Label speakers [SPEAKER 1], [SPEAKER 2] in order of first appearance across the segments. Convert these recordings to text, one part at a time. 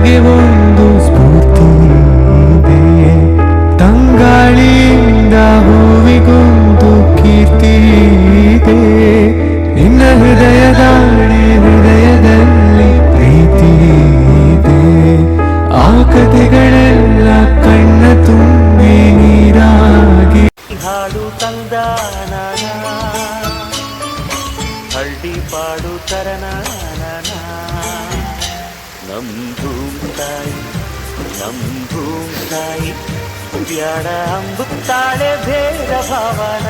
[SPEAKER 1] ನನಗೆ ಒಂದು ಸ್ಫೂರ್ತಿ ಇದೆ, ತಂಗಾಳಿಯಿಂದ ಹೂವಿಗೊಂದು ಕೀರ್ತಿ ಇದೆ, ನಿನ್ನ ಹೃದಯದಲ್ಲಿ ಪ್ರೀತಿ ಇದೆ, ಆ ಕಥೆಗಳೆಲ್ಲ ಕಣ್ಣ ತುಂಬಿ ನೀರಾಗಿ
[SPEAKER 2] ಹಾಡು ತಂದಾನ ಹಳ್ಳಿ ಪಾಡು ತರನ ನಮ್ ಭೂಮ್ತಾಯಿ ಬ್ಯಾಡ ಅಂಬುತ್ತಾಳೆ ಭೇದ ಭಾವನ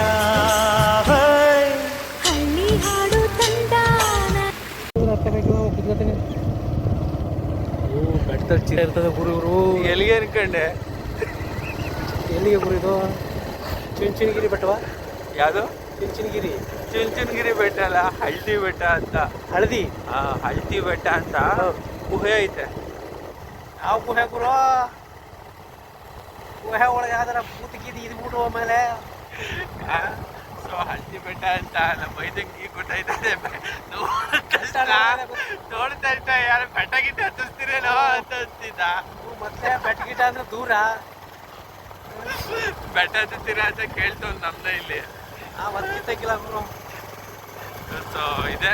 [SPEAKER 3] ಹಳ್ಳಿ ಹಾಡು ತಂದಾನ
[SPEAKER 2] ಬೆಟ್ಟದಲ್ಲಿ ಚಿರ ಇರ್ತದೆ ಗುರು ಇವರು ಎಲ್ಲಿಗೆ ಅನ್ಕಂಡೆ ಎಲ್ಲಿಗೆ ಗುರು ಇದು ಚುಂಚನಗಿರಿ ಬೆಟ್ಟವಾ ಯಾವುದು ಚುಂಚನಗಿರಿ ಬೆಟ್ಟ ಅಲ್ಲ ಹಳ್ದಿ ಬೆಟ್ಟ ಅಂತ ಹಳದಿ ಹಳ್ದಿ ಬೆಟ್ಟ ಅಂತ ಗುಹೆ ಐತೆ ಯಾವ ಗುಹೆ ಗುರು ಗುಹೆ ಒಳಗೆ ಯಾವ್ದಾರ ಬೂತಿಗಿದು ಇದ್ಬಿಟ್ಟು ಆಮೇಲೆ ಸೊ ಹಳ್ದಿ ಬೆಟ್ಟ ಅಂತ ನಮ್ಮ ಮೈದಂಗಿ ಗೊತ್ತಾಯ್ತದೆ ನೋಡ್ತಾ ಇಷ್ಟ ಯಾರು ಬೆಟ್ಟ ಗಿಟ್ಟ ಹತ್ತಿಸ್ತೀರೇನೋ ಅಂತ ಅನ್ಸ್ತಿದ್ದ ಮತ್ತೆ ಬೆಟ್ಟ ಗಿಟ್ಟ ಅಂದ್ರೆ ದೂರ ಬೆಟ್ಟ ಹತ್ತಿಸ್ತೀರಾ ಅಂತ ಕೇಳ್ತು ನಮ್ದ ಇಲ್ಲಿ ಸೊ ಇದೆ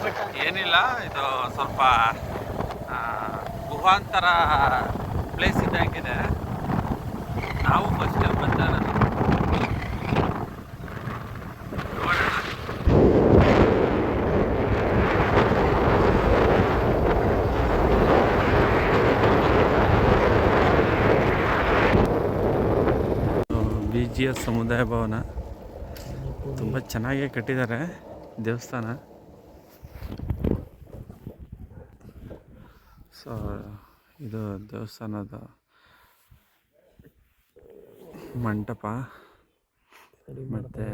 [SPEAKER 2] ಬೆಟ್ಟ ಏನಿಲ್ಲ ಇದು ಸ್ವಲ್ಪ ಗುಹಾಂತರ ಪ್ಲೇಸ್ ಇದ್ದಂಗಿದೆ. ನಾವು ಫಸ್ಟ್ ಟೈಮ್ ಬಂದ BGS ಸಮುದಾಯ ಭವನ ತುಂಬ ಚೆನ್ನಾಗಿ ಕಟ್ಟಿದ್ದಾರೆ ದೇವಸ್ಥಾನ. ಸೊ ಇದು ದೇವಸ್ಥಾನದ ಮಂಟಪ ಮತ್ತು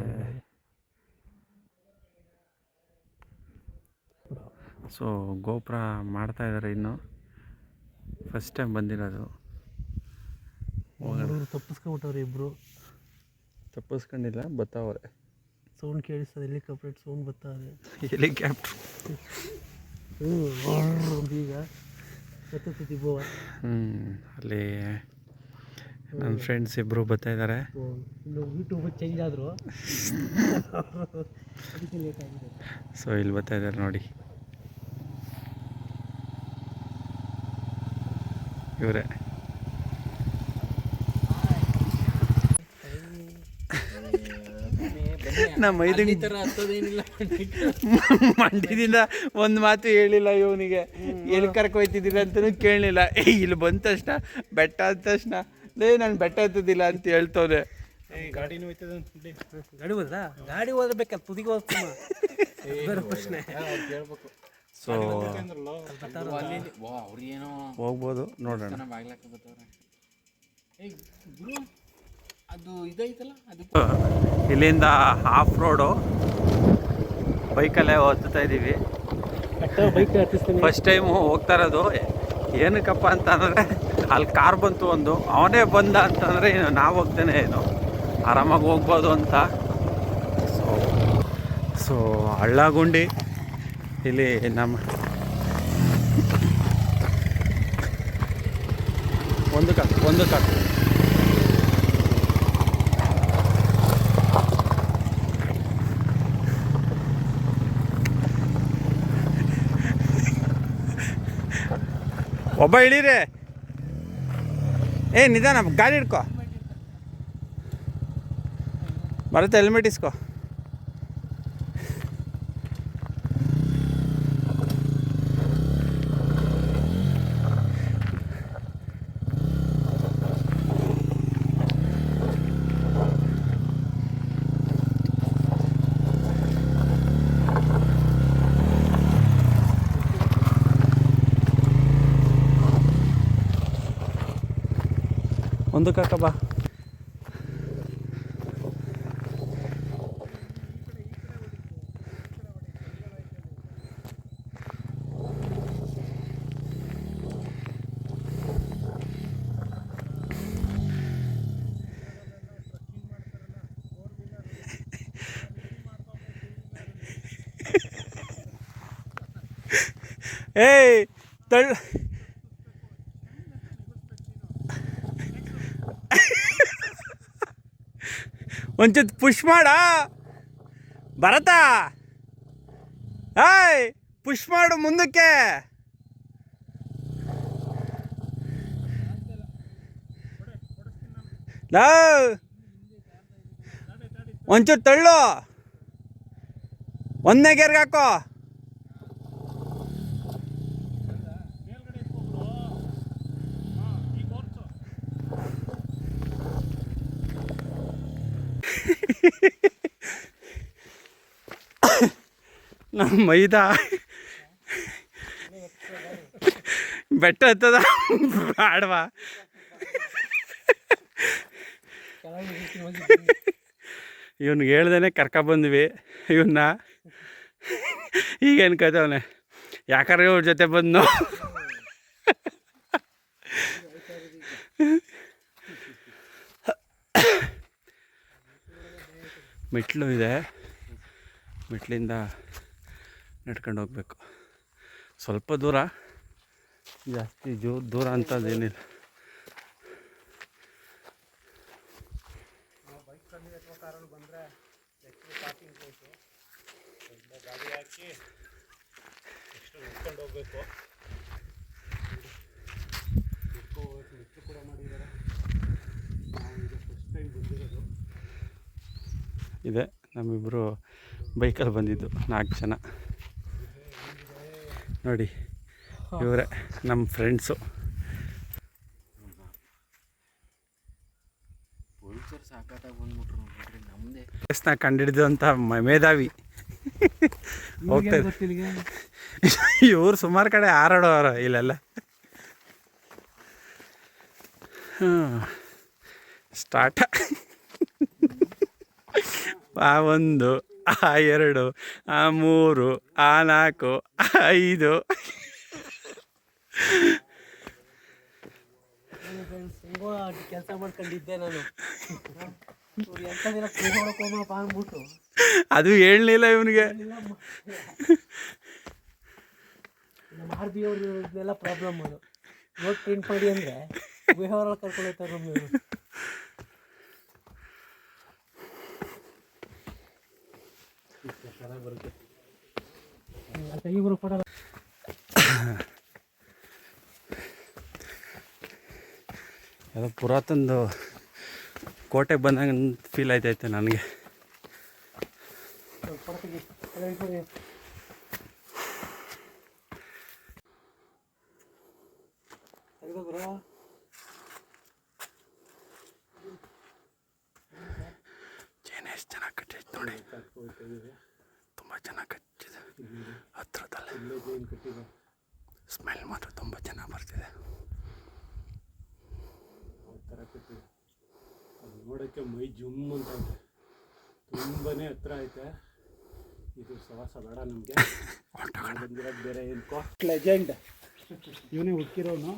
[SPEAKER 2] ಸೊ ಗೋಪುರ ಮಾಡ್ತಾ ಇದ್ದಾರೆ. ಇನ್ನು ಫಸ್ಟ್ ಟೈಮ್ ಬಂದಿರೋದು.
[SPEAKER 4] ತಪ್ಪಿಸ್ಕೊಂಡ್ಬಿಟ್ಟವ್ರೆ ಇಬ್ರು.
[SPEAKER 2] ತಪ್ಪಿಸ್ಕೊಂಡಿಲ್ಲ, ಬರ್ತಾವ್ರೆ.
[SPEAKER 4] ಸೌಂಡ್ ಕೇಳಿಸ್ತದೆ, ಹೆಲಿಕಾಪ್ಟರ್ ಸೌಂಡ್ ಬರ್ತಾವೆ.
[SPEAKER 2] ಹೆಲಿಕಾಪ್ಟರ್
[SPEAKER 4] ಈಗ ಬೋವ
[SPEAKER 2] ಅಲ್ಲಿ ನನ್ನ ಫ್ರೆಂಡ್ಸ್ ಇಬ್ಬರು ಬರ್ತಾ ಇದ್ದಾರೆ.
[SPEAKER 4] ಯೂಟ್ಯೂಬ್ ಚೇಂಜ್ ಆದರು, ಅದಕ್ಕೆ ಲೇಟ್ ಆಗಿದೆ.
[SPEAKER 2] ಸೊ ಇಲ್ಲಿ ಬರ್ತಾ ಇದ್ದಾರೆ ನೋಡಿ, ಇವರೇ. ನಮ್ಮ ಮೈದಂಗಿ ಮಂಡ್ಯದಿಂದ ಒಂದು ಮಾತು ಹೇಳಿಲ್ಲ ಇವನಿಗೆ, ಎಲ್ಲಿ ಕರ್ಕೊಯ್ತಿದ್ದೀರ ಅಂತಲೂ ಕೇಳಲಿಲ್ಲ. ಇಲ್ಲಿ ಬಂದ ತಕ್ಷಣ ಬೆಟ್ಟ ಅಂದ ತಕ್ಷಣ ನಾನು ಬೆಟ್ಟ ಹತ್ತದಿಲ್ಲ ಅಂತ ಹೇಳ್ತವ್ರೆ.
[SPEAKER 4] ಗಾಡಿನೂ ಹೋಯ್ತದ, ಗಾಡಿ ಹೋದ್ರಾ? ಗಾಡಿ ಹೋದ್ಬೇಕಲ್ಲ, ತುದಿಗೆ ಹೋಗ್ತಾನ ಪ್ರಶ್ನೆ ಕೇಳ್ಬೇಕು.
[SPEAKER 2] ಸೊ ಹೋಗ್ಬೋದು, ನೋಡೋಣ.
[SPEAKER 4] ಅದು ಇದೈತಲ್ಲ, ಅದು
[SPEAKER 2] ಇಲ್ಲಿಂದ ಆಫ್ ರೋಡು ಬೈಕಲ್ಲೇ ಹತ್ತುತ್ತಾ ಇದ್ದೀವಿ. ಫಸ್ಟ್ ಟೈಮು ಹೋಗ್ತಾ ಇರೋದು. ಏನಕ್ಕಪ್ಪ ಅಂತಂದರೆ ಅಲ್ಲಿ ಕಾರ್ ಬಂತು ಒಂದು, ಅವನೇ ಬಂದ ಅಂತಂದರೆ ಇನ್ನು ನಾವು ಹೋಗ್ತೇನೆ ಏನು ಆರಾಮಾಗಿ ಹೋಗ್ಬೋದು ಅಂತ. ಸೊ ಹಳ್ಳಗುಂಡಿ ಇಲ್ಲಿ ನಮ್ಮ ಒಂದು ಕಾಕು ಒಬ್ಬ ಇಳೀರಿ. ನಿಧಾನ, ಗಾಡಿ ಹಿಡ್ಕೊ, ಬರುತ್ತೆ, ಹೆಲ್ಮೆಟ್ ಇಸ್ಕೊ. ಒಂದು ಕಾಕ ಬಾ. ಏಯ್ ತಳ್ಳ ಒಂಚೂರು ಪುಷ್ ಮಾಡ ಭರತ. ಹಾಯ್ ಪುಷ್ ಮಾಡು ಮುಂದಕ್ಕೆ. ಒಂಚೂರು ತಳ್ಳು, ಒಂದನೇ ಗೇರ್ಗೆ ಹಾಕೋ. ನಮ್ಮ ಮೈದಾ ಬೆಟ್ಟ ಹತ್ತದ ಬೇಡವಾ? ಇವನ್ಗೆ ಹೇಳ್ದೇನೆ ಕರ್ಕೊಬಂದ್ವಿ ಇವನ್ನ. ಈಗ ಅನ್ಕೋತವನೆ ಯಾಕಾರ ಇವ್ರ ಜೊತೆ ಬಂದು. ಮೆಟ್ಲು ಇದೆ, ಮೆಟ್ಲಿಂದ ನಡ್ಕೊಂಡು ಹೋಗ್ಬೇಕು. ಸ್ವಲ್ಪ ದೂರ, ಜಾಸ್ತಿ ದೂರ ಅಂತದೇನಿಲ್ಲ.
[SPEAKER 4] ಗಾಡಿ ಹಾಕಿ ಎಷ್ಟು ನಿಂತ್ಕೊಂಡು ಹೋಗ್ಬೇಕು. ಮೆಟ್ಲು ಕೂಡ ಮಾಡಿದ್ದಾರೆ. ನಾವು ಈಗ ಫಸ್ಟ್ ಟೈಮ್ ಬಂದಿರೋದು.
[SPEAKER 2] ಇದೆ ನಮ್ಮಿಬ್ಬರು ಬೈಕಲ್ಲಿ ಬಂದಿದ್ದು 4 ಜನ ನೋಡಿ. ಇವರೇ ನಮ್ಮ ಫ್ರೆಂಡ್ಸು.
[SPEAKER 4] ಪೊಲೀಸರು ಸಾಕಾಗಿ ಬಂದ್ಬಿಟ್ರು ನೋಡ್ರಿ. ನಮ್ಮದೇ
[SPEAKER 2] ಕೇಸ್ನ ಕಂಡಿಡಿದು ಅಂತ ಮೇಧಾವಿ ಹೋಗ್ತಾರೆ. ಇವ್ರು ಸುಮಾರು ಕಡೆ ಹಾರಾಡೋರು ಇಲ್ಲೆಲ್ಲ. ಸ್ಟಾರ್ಟ ಆ 1, ಆ 2, ಆ 3, ಆ 4, ಆ 5.
[SPEAKER 4] ಕೆಲಸ ಮಾಡ್ಕೊಂಡಿದ್ದೆ ನಾನು. ಅಂದ್ಬಿಟ್ಟು
[SPEAKER 2] ಅದು ಹೇಳಲಿಲ್ಲ ಇವನಿಗೆ.
[SPEAKER 4] ಮಾರ್ಬಿಯವ್ರು ಇದೆಲ್ಲ ಪ್ರಾಬ್ಲಮ್. ಅದು ನೋಟ್ ಪ್ರಿಂಟ್ ಮಾಡಿ ಅಂದರೆ ಬಿಹೇವರಲ್ಲಿ ಕರ್ಕೊಂಡು ಹೋಗ್ತಾರೆ ನಮ್ಮವರು. ಬರುತ್ತೆ ಇವರು ಕೊಡಲ್ಲ.
[SPEAKER 2] ಯಾವುದೋ ಪುರಾತನದು ಕೋಟೆಗೆ ಬಂದಂಗೆ ಫೀಲ್ ಆಯ್ತೈತೆ ನನಗೆ. ಚೈನ್ ಎಷ್ಟು ಚೆನ್ನಾಗಿ ಕಟ್ಟಿತ್ತು ನೋಡಿ, ತುಂಬ ಚೆನ್ನಾಗಿ ಕಟ್ಟಿದೆ. ಹತ್ರದಲ್ಲೇ ಸ್ಮೆಲ್ ಮಾತ್ರ ತುಂಬ ಚೆನ್ನಾಗಿ ಬರ್ತಿದೆ.
[SPEAKER 4] ಅದು ನೋಡೋಕ್ಕೆ ಮೈ ಜುಮ್ ಅಂತ ಇದೆ. ತುಂಬನೇ ಹತ್ರ ಐತೆ. ಇದು ಸವಾಸ ಬೇಡ ನಮಗೆ. ಬಂದಿರೋದು ಬೇರೆ ಏನ್ಕೋ ಲೆಜೆಂಡ್. ಇವನೇ ಹುಡುಕಿರೋನು.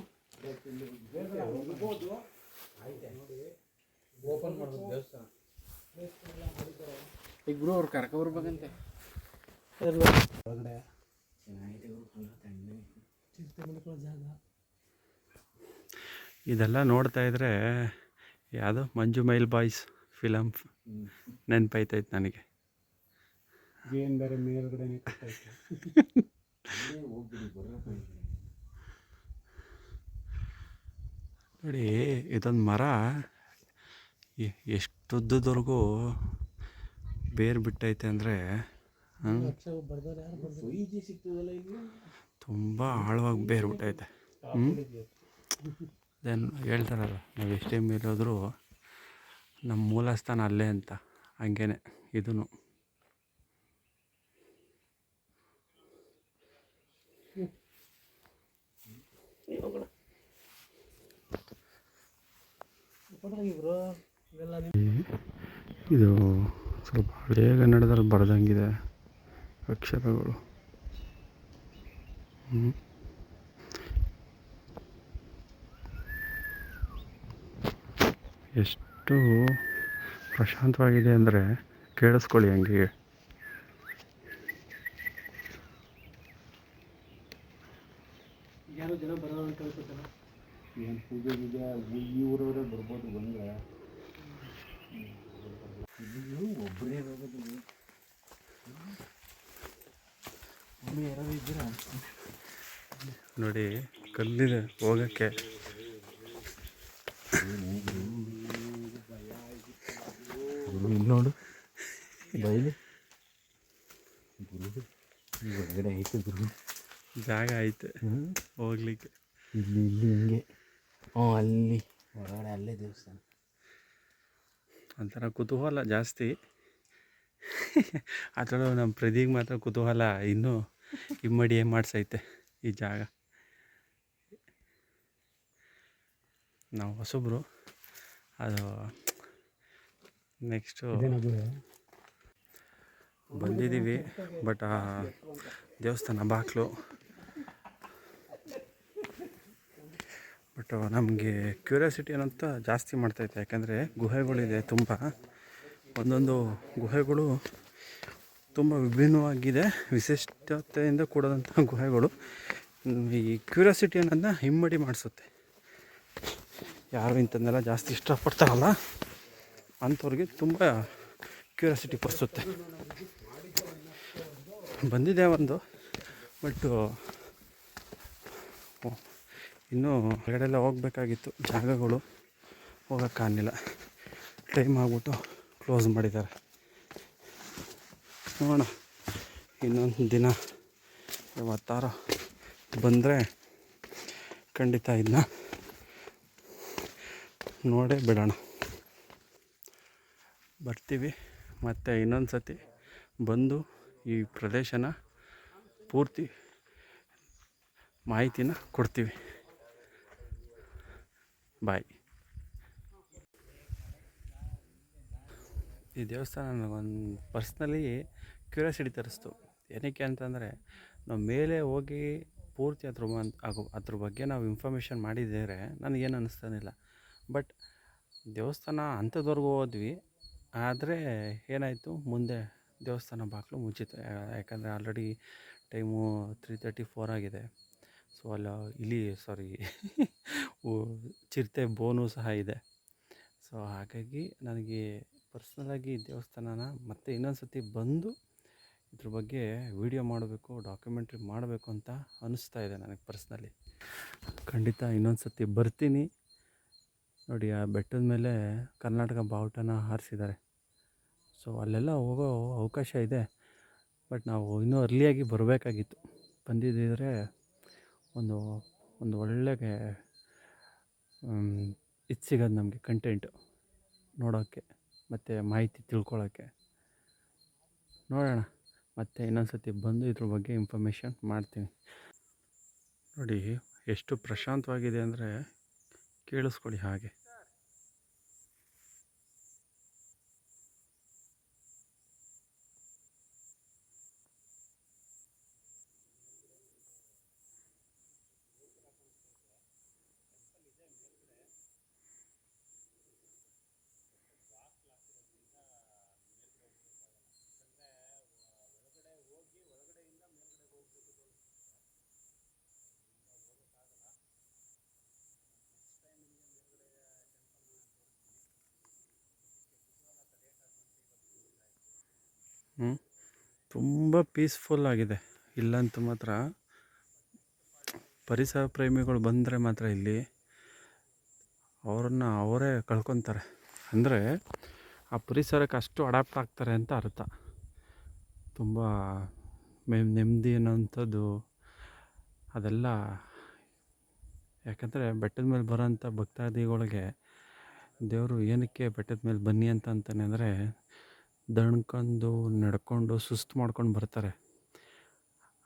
[SPEAKER 4] ಓಪನ್ ಮಾಡೋದು ದೇವಸ್ಥಾನ. ಇಬ್ಬರು ಅವ್ರು ಕರ್ಕೊಬರ್ಬೇಕಂತೆ. ಒಳಗಡೆ ಜಾಗ
[SPEAKER 2] ಇದೆಲ್ಲ ನೋಡ್ತಾ ಇದ್ರೆ ಯಾವುದೋ ಮಂಜು ಮೈಲ್ ಬಾಯ್ಸ್ ಫಿಲಮ್ ನೆನಪೈತೈತೆ ನನಗೆ.
[SPEAKER 4] ಏನು ಬೇರೆ ಮೇಲ್ಗಡೆನೇ ಕಟ್ಟೈತೆ.
[SPEAKER 2] ನೋಡಿ ಇದೊಂದು ಮರ ಎಷ್ಟುದ್ದದವರೆಗೂ ಬೇರು ಬಿಟ್ಟೈತೆ ಅಂದರೆ ತುಂಬ ಆಳವಾಗಿ ಬೇರು ಬಿಟ್ಟೈತೆ. ದೆನ್ ಹೇಳ್ತಾರಲ್ಲ, ನಾವು ಎಷ್ಟೇ ಮೇಲೆ ಹೋದರೂ ನಮ್ಮ ಮೂಲ ಸ್ಥಾನ ಅಲ್ಲೇ ಅಂತ. ಹಂಗೇನೆ ಇದೂ ಇದು ಸ್ವಲ್ಪ ಹಳೆಯ ಕನ್ನಡದಲ್ಲಿ ಬರೆದಂಗಿದೆ ಅಕ್ಷರಗಳು. ಎಷ್ಟು ಪ್ರಶಾಂತವಾಗಿದೆ ಅಂದರೆ ಕೇಳಿಸ್ಕೊಳ್ಳಿ ಹಂಗೆ.
[SPEAKER 4] ಯಾರು ಜನ ಬರೋಣ ಅಂತ ಅನ್ಸುತ್ತಲ್ಲ. ಏನು ಪೂಜೆ ಗೀಜೆ ಈ ಊರವರೇ ಬರ್ಬೋದು ಬಂದರೆ. ಒಬ್ಬರೇ ಹೋಗೋದು ಒಮ್ಮೆ ಯಾರಾದ್ರು ಇದ್ದೀರಾ
[SPEAKER 2] ನೋಡಿ ಕಲ್ಲಿದೆ ಹೋಗೋಕ್ಕೆ.
[SPEAKER 1] ಇಲ್ಲಿ ನೋಡು ಬೈಲಿ ಹೊರಗಡೆ ಐತೆ ಗುರು,
[SPEAKER 2] ಜಾಗ ಐತೆ ಹೋಗ್ಲಿಕ್ಕೆ.
[SPEAKER 1] ಇಲ್ಲಿ ಹಿಂಗೆ ಅಲ್ಲಿ ಹೊರಗಡೆ ಅಲ್ಲೇ ದೇವಸ್ಥಾನ.
[SPEAKER 2] ಒಂಥರ ಕುತೂಹಲ ಜಾಸ್ತಿ. ಅದರಲ್ಲೂ ನಮ್ಮ ಪ್ರದೀಗ್ ಮಾತ್ರ ಕುತೂಹಲ ಇನ್ನೂ ಇಮ್ಮಡಿ ಮಾಡ್ಸೈತೆ ಈ ಜಾಗ. ನಾವು ಹೊಸಬ್ರು, ಅದು ನೆಕ್ಸ್ಟು ಬಂದಿದ್ದೀವಿ. ಬಟ್ ಆ ದೇವಸ್ಥಾನ ಬಾಗಿಲು ಬಟ್ ನಮಗೆ ಕ್ಯೂರಿಯಾಸಿಟಿ ಅನ್ನೋಂಥ ಜಾಸ್ತಿ ಮಾಡ್ತೈತೆ. ಯಾಕಂದರೆ ಗುಹೆಗಳಿದೆ ತುಂಬ, ಒಂದೊಂದು ಗುಹೆಗಳು ತುಂಬ ವಿಭಿನ್ನವಾಗಿದೆ, ವಿಶಿಷ್ಟತೆಯಿಂದ ಕೂಡದಂಥ ಗುಹೆಗಳು. ಈ ಕ್ಯೂರಿಯಾಸಿಟಿ ಅನ್ನೋದನ್ನ ಹಿಮ್ಮಡಿ ಮಾಡಿಸುತ್ತೆ. ಯಾರು ಇಂಥದ್ದನ್ನೆಲ್ಲ ಜಾಸ್ತಿ ಇಷ್ಟಪಡ್ತಾರಲ್ಲ ಅಂಥವ್ರಿಗೆ ತುಂಬ ಕ್ಯೂರಿಯಾಸಿಟಿ ಪಡಿಸುತ್ತೆ. ಬಂದಿದೆ ಒಂದು, ಬಟ್ಟು ಇನ್ನೂ ಹೊರಗಡೆಲ್ಲ ಹೋಗ್ಬೇಕಾಗಿತ್ತು, ಜಾಗಗಳು ಹೋಗೋಕ್ಕಾಗಲಿಲ್ಲ. ಟೈಮ್ ಆಗ್ಬಿಟ್ಟು ಕ್ಲೋಸ್ ಮಾಡಿದ್ದಾರೆ. ನೋಡೋಣ ಇನ್ನೊಂದು ದಿನ ಯಾವತ್ತಾರ ಬಂದರೆ ಖಂಡಿತ ಇದನ್ನ ನೋಡೇ ಬಿಡೋಣ. ಬರ್ತೀವಿ ಮತ್ತು ಇನ್ನೊಂದು ಸತಿ ಬಂದು ಈ ಪ್ರದೇಶನ ಪೂರ್ತಿ ಮಾಹಿತಿನ ಕೊಡ್ತೀವಿ. ಬಾಯ್. ಈ ದೇವಸ್ಥಾನ ನನಗೊಂದು ಪರ್ಸ್ನಲಿ ಕ್ಯೂರಿಯಾಸಿಟಿ ತರಿಸ್ತು. ಏನಕ್ಕೆ ಅಂತಂದರೆ ನಾವು ಮೇಲೆ ಹೋಗಿ ಪೂರ್ತಿ ಅದ್ರ ಬಗ್ಗೆ ನಾವು ಇನ್ಫಾರ್ಮೇಷನ್ ಮಾಡಿದರೆ ನನಗೇನು ಅನ್ನಿಸ್ತಾನಿಲ್ಲ. ಬಟ್ ದೇವಸ್ಥಾನ ಅಂಥದ್ವರೆಗೂ ಹೋದ್ವಿ, ಆದರೆ ಏನಾಯಿತು ಮುಂದೆ ದೇವಸ್ಥಾನ ಬಾಗಿಲು ಮುಚ್ಚಿತ್ತು. ಯಾಕಂದರೆ ಆಲ್ರೆಡಿ ಟೈಮು 3:34 ಆಗಿದೆ. ಸೊ ಅಲ್ಲಿ ಚಿರತೆ ಬೋನು ಸಹ ಇದೆ. ಸೊ ಹಾಗಾಗಿ ನನಗೆ ಪರ್ಸ್ನಲಾಗಿ ದೇವಸ್ಥಾನನ ಮತ್ತೆ ಇನ್ನೊಂದು ಸತಿ ಬಂದು ಇದ್ರ ಬಗ್ಗೆ ವಿಡಿಯೋ ಮಾಡಬೇಕು, ಡಾಕ್ಯುಮೆಂಟ್ರಿ ಮಾಡಬೇಕು ಅಂತ ಅನ್ನಿಸ್ತಾ ಇದೆ ನನಗೆ ಪರ್ಸ್ನಲಿ. ಖಂಡಿತ ಇನ್ನೊಂದು ಸತಿ ಬರ್ತೀನಿ. ನೋಡಿ ಆ ಬೆಟ್ಟದ ಮೇಲೆ ಕರ್ನಾಟಕ ಬಾವುಟನ ಹಾರಿಸಿದ್ದಾರೆ. ಸೊ ಅಲ್ಲೆಲ್ಲ ಹೋಗೋ ಅವಕಾಶ ಇದೆ. ಬಟ್ ನಾವು ಇನ್ನೂ ಅರ್ಲಿಯಾಗಿ ಬರಬೇಕಾಗಿತ್ತು. ಬಂದಿದ್ದರೆ ಒಂದು ಒಳ್ಳೆಯ ಇದು ಸಿಗೋದು ನಮಗೆ, ಕಂಟೆಂಟು ನೋಡೋಕ್ಕೆ ಮತ್ತು ಮಾಹಿತಿ ತಿಳ್ಕೊಳ್ಳೋಕ್ಕೆ. ನೋಡೋಣ, ಮತ್ತು ಇನ್ನೊಂದು ಸತಿ ಬಂದು ಇದ್ರ ಬಗ್ಗೆ ಇನ್ಫಾರ್ಮೇಷನ್ ಮಾಡ್ತೀನಿ. ನೋಡಿ ಎಷ್ಟು ಪ್ರಶಾಂತವಾಗಿದೆ ಅಂದರೆ ಕೇಳಿಸ್ಕೊಳ್ಳಿ ಹಾಗೆ. ತುಂಬ ಪೀಸ್ಫುಲ್ ಆಗಿದೆ. ಇಲ್ಲಂತೂ ಮಾತ್ರ ಪರಿಸರ ಪ್ರೇಮಿಗಳು ಬಂದರೆ ಮಾತ್ರ ಇಲ್ಲಿ ಅವರೇ ಕಳ್ಕೊತಾರೆ. ಅಂದರೆ ಆ ಪರಿಸರಕ್ಕೆ ಅಷ್ಟು ಅಡಾಪ್ಟ್ ಆಗ್ತಾರೆ ಅಂತ ಅರ್ಥ. ತುಂಬ ನೆಮ್ಮದಿ ಅನ್ನೋಂಥದ್ದು ಅದೆಲ್ಲ. ಯಾಕಂದರೆ ಬೆಟ್ಟದ ಮೇಲೆ ಬರೋಂಥ ಭಕ್ತಾದಿಗಳಿಗೆ ದೇವರು ಏನಕ್ಕೆ ಬೆಟ್ಟದ ಮೇಲೆ ಬನ್ನಿ ಅಂತಾನೆ ಅಂದರೆ ದಣ್ಕೊಂಡು ನಡ್ಕೊಂಡು ಸುಸ್ತು ಮಾಡ್ಕೊಂಡು ಬರ್ತಾರೆ.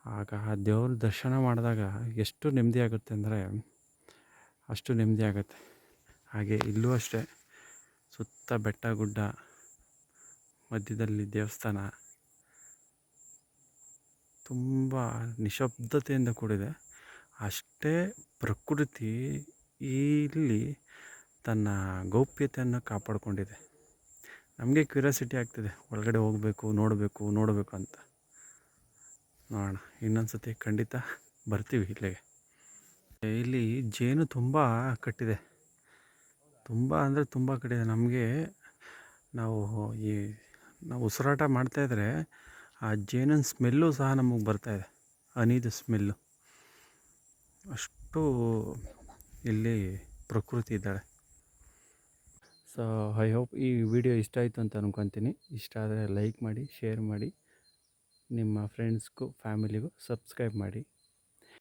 [SPEAKER 2] ಆಗ ಆ ದೇವ್ರ ದರ್ಶನ ಮಾಡಿದಾಗ ಎಷ್ಟು ನೆಮ್ಮದಿ ಆಗುತ್ತೆ ಅಂದರೆ ಅಷ್ಟು ನೆಮ್ಮದಿ ಆಗುತ್ತೆ. ಹಾಗೆ ಇಲ್ಲೂ ಅಷ್ಟೇ, ಸುತ್ತ ಬೆಟ್ಟ ಗುಡ್ಡ, ಮಧ್ಯದಲ್ಲಿ ದೇವಸ್ಥಾನ, ತುಂಬ ನಿಶಬ್ದತೆಯಿಂದ ಕೂಡಿದೆ. ಅಷ್ಟೇ ಪ್ರಕೃತಿ ಇಲ್ಲಿ ತನ್ನ ಗೌಪ್ಯತೆಯನ್ನು ಕಾಪಾಡಿಕೊಂಡಿದೆ. ನಮಗೆ ಕ್ಯೂರಿಯಾಸಿಟಿ ಆಗ್ತಿದೆ, ಒಳಗಡೆ ಹೋಗಬೇಕು, ನೋಡಬೇಕು ಅಂತ. ನೋಡೋಣ, ಇನ್ನೊಂದು ಸತಿ ಖಂಡಿತ ಬರ್ತೀವಿ ಇಲ್ಲಿಗೆ. ಇಲ್ಲಿ ಜೇನು ತುಂಬ ಕಟ್ಟಿದೆ, ತುಂಬ ಅಂದರೆ ತುಂಬ ಕಟ್ಟಿದೆ. ನಮಗೆ ನಾವು ಈ ನಾವು ಉಸಿರಾಟ ಮಾಡ್ತಾಯಿದ್ರೆ ಆ ಜೇನಿನ ಸ್ಮೆಲ್ಲು ಸಹ ನಮಗೆ ಬರ್ತಾಯಿದೆ, ಹನಿದು ಸ್ಮೆಲ್ಲು. ಅಷ್ಟು ಇಲ್ಲಿ ಪ್ರಕೃತಿ ಇದ್ದಾಳೆ. ಸೊ ಐ ಹೋಪ್ ಈ ವಿಡಿಯೋ ಇಷ್ಟ ಆಯಿತು ಅಂತ ಅನ್ಕೊತೀನಿ. ಇಷ್ಟ ಆದರೆ ಲೈಕ್ ಮಾಡಿ, ಶೇರ್ ಮಾಡಿ, ನಿಮ್ಮ ಫ್ರೆಂಡ್ಸ್ಗೂ ಫ್ಯಾಮಿಲಿಗೂ ಸಬ್ಸ್ಕ್ರೈಬ್ ಮಾಡಿ.